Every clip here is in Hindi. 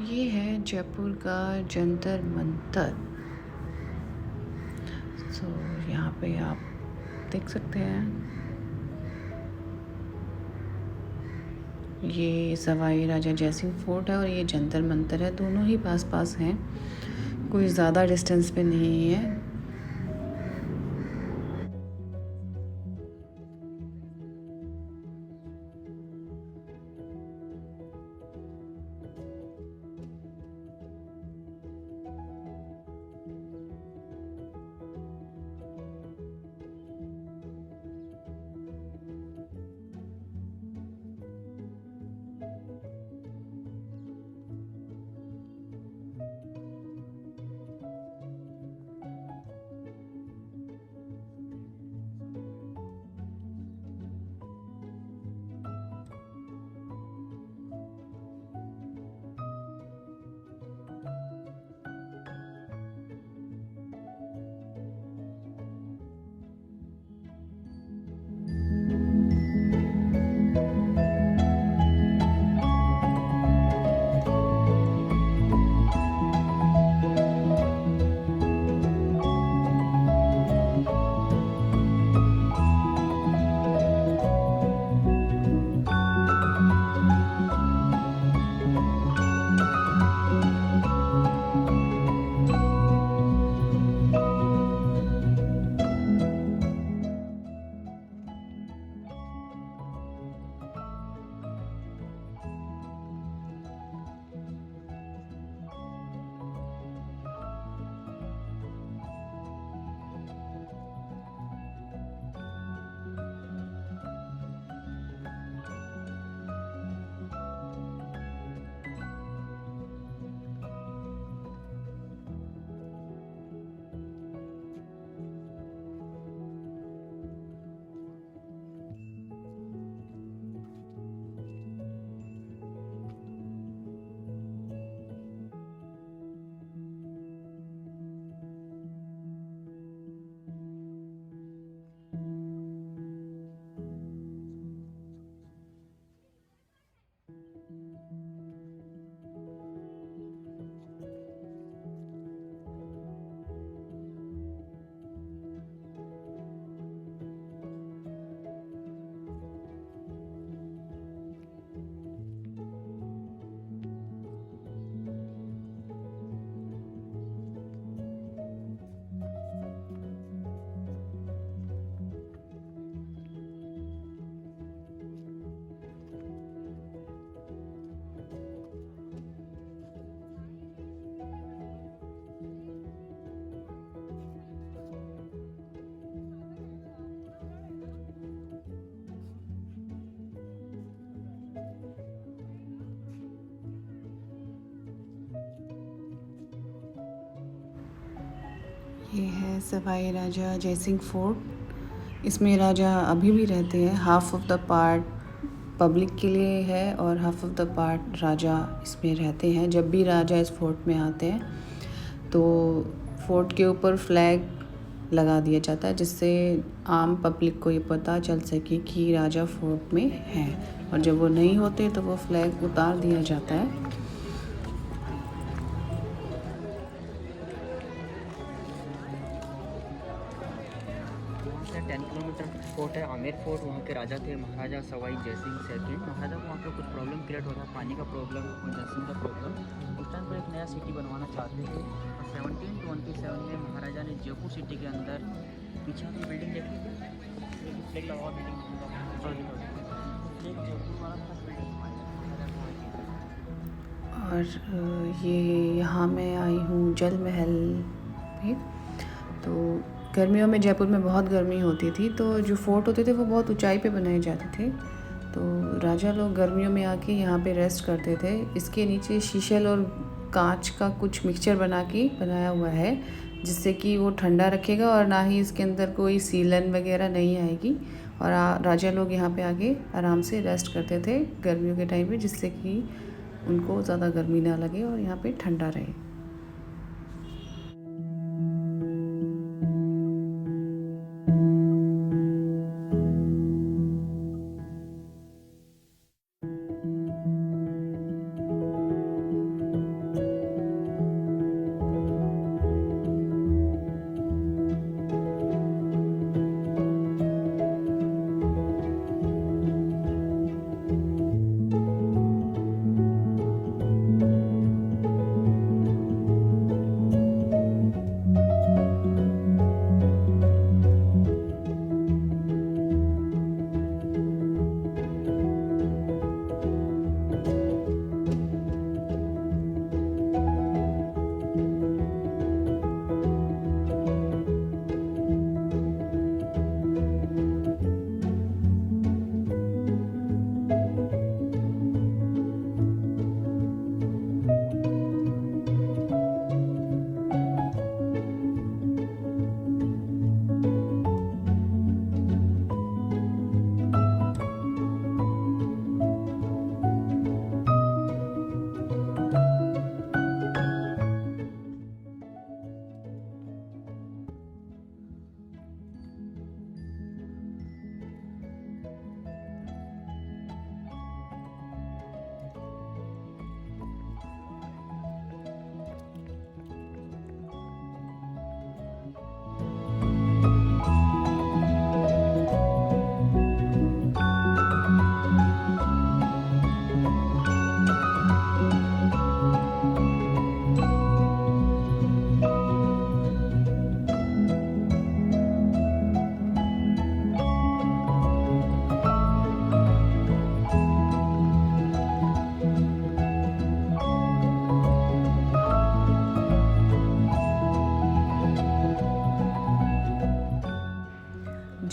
ये है जयपुर का जंतर मंतर। यहाँ पे आप देख सकते हैं, ये सवाई राजा जयसिंह फोर्ट है और ये जंतर मंतर है। दोनों ही पास पास हैं, कोई ज़्यादा डिस्टेंस पे नहीं है। ये है सवाई राजा जयसिंह फोर्ट। इसमें राजा अभी भी रहते हैं। Half of the part public के लिए है और हाफ ऑफ द पार्ट राजा इसमें रहते हैं। जब भी राजा इस फोर्ट में आते हैं तो फोर्ट के ऊपर फ्लैग लगा दिया जाता है, जिससे आम पब्लिक को ये पता चल सके कि राजा फोर्ट में हैं। और जब वो नहीं होते तो वो फ्लैग उतार दिया जाता है। 10 किलोमीटर फोर्ट है आमेर फोर्ट। वहाँ के राजा थे महाराजा सवाई जयसिंह सेकंड। महाराजा को वहाँ पे कुछ प्रॉब्लम क्रिएट हो रहा है, पानी का प्रॉब्लम, जनसन का प्रॉब्लम। उस टाइम पर एक नया सिटी बनवाना चाहते थे और 1727 में महाराजा ने जयपुर सिटी के अंदर पीछे की बिल्डिंग देखी थी, फ्लैग लगा हुआ बिल्डिंग और ये यहाँ मैं आई हूँ जल महल पे। तो गर्मियों में जयपुर में बहुत गर्मी होती थी, तो जो फोर्ट होते थे वो बहुत ऊंचाई पे बनाए जाते थे। तो राजा लोग गर्मियों में आके यहाँ पे रेस्ट करते थे। इसके नीचे शीशल और कांच का कुछ मिक्सचर बना के बनाया हुआ है, जिससे कि वो ठंडा रखेगा और ना ही इसके अंदर कोई सीलन वगैरह नहीं आएगी। और राजा लोग यहाँ पे आके आराम से रेस्ट करते थे गर्मियों के टाइम पे, जिससे कि उनको ज़्यादा गर्मी ना लगे और यहाँ पे ठंडा रहे।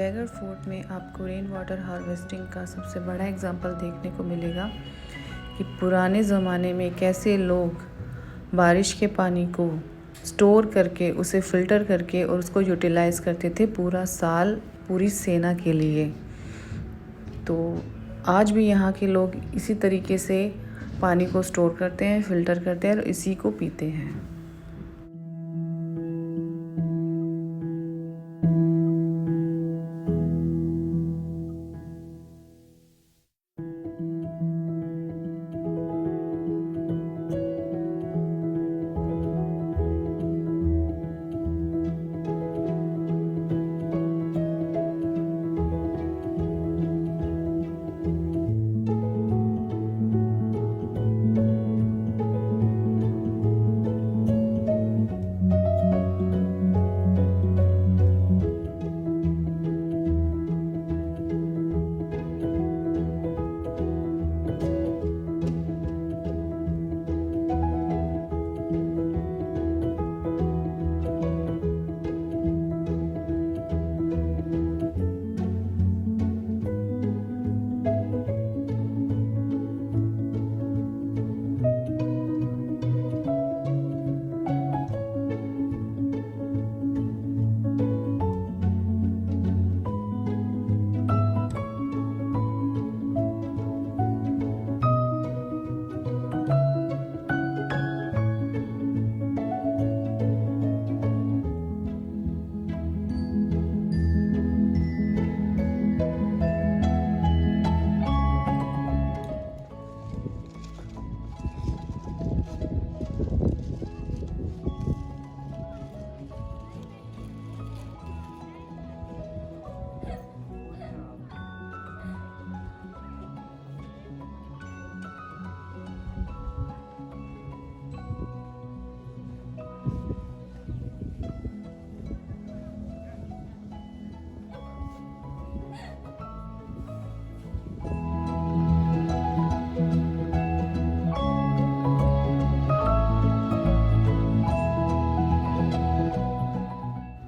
जयगढ़ फोर्ट में आपको रेन वाटर हार्वेस्टिंग का सबसे बड़ा एग्जाम्पल देखने को मिलेगा कि पुराने ज़माने में कैसे लोग बारिश के पानी को स्टोर करके उसे फ़िल्टर करके और उसको यूटिलाइज़ करते थे पूरा साल पूरी सेना के लिए। तो आज भी यहाँ के लोग इसी तरीके से पानी को स्टोर करते हैं, फ़िल्टर करते हैं और इसी को पीते हैं।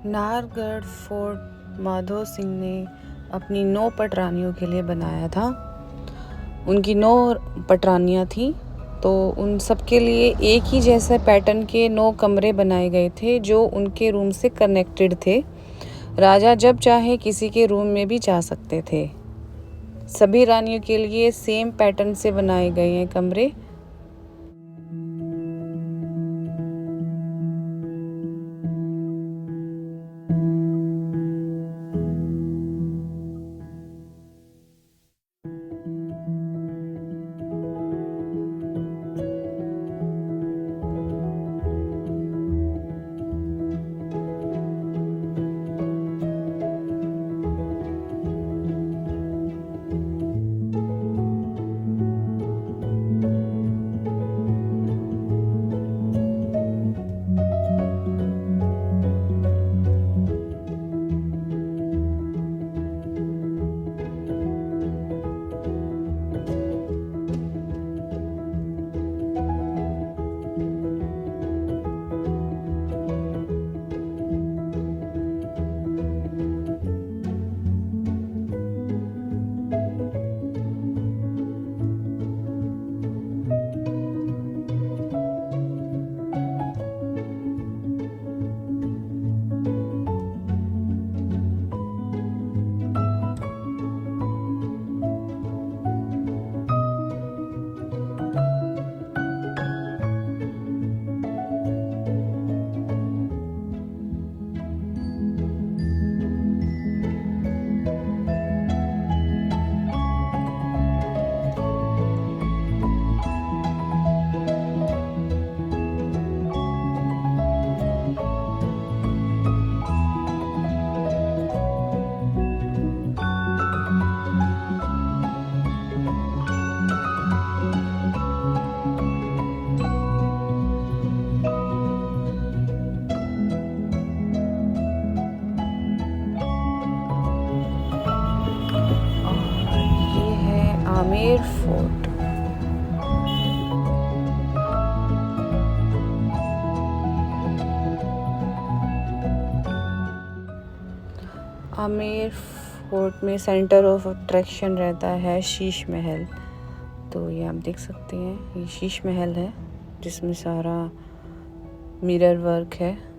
नाहरगढ़ फोर्ट माधो सिंह ने अपनी 9 पटरानियों के लिए बनाया था। उनकी 9 पटरानियाँ थीं, तो उन सब के लिए एक ही जैसे पैटर्न के 9 कमरे बनाए गए थे जो उनके रूम से कनेक्टेड थे। राजा जब चाहे किसी के रूम में भी जा सकते थे। सभी रानियों के लिए सेम पैटर्न से बनाए गए हैं कमरे। आमेर फोर्ट। आमेर फोर्ट में सेंटर ऑफ अट्रैक्शन रहता है शीश महल। तो ये आप देख सकते हैं, ये शीश महल है जिसमें सारा मिरर वर्क है।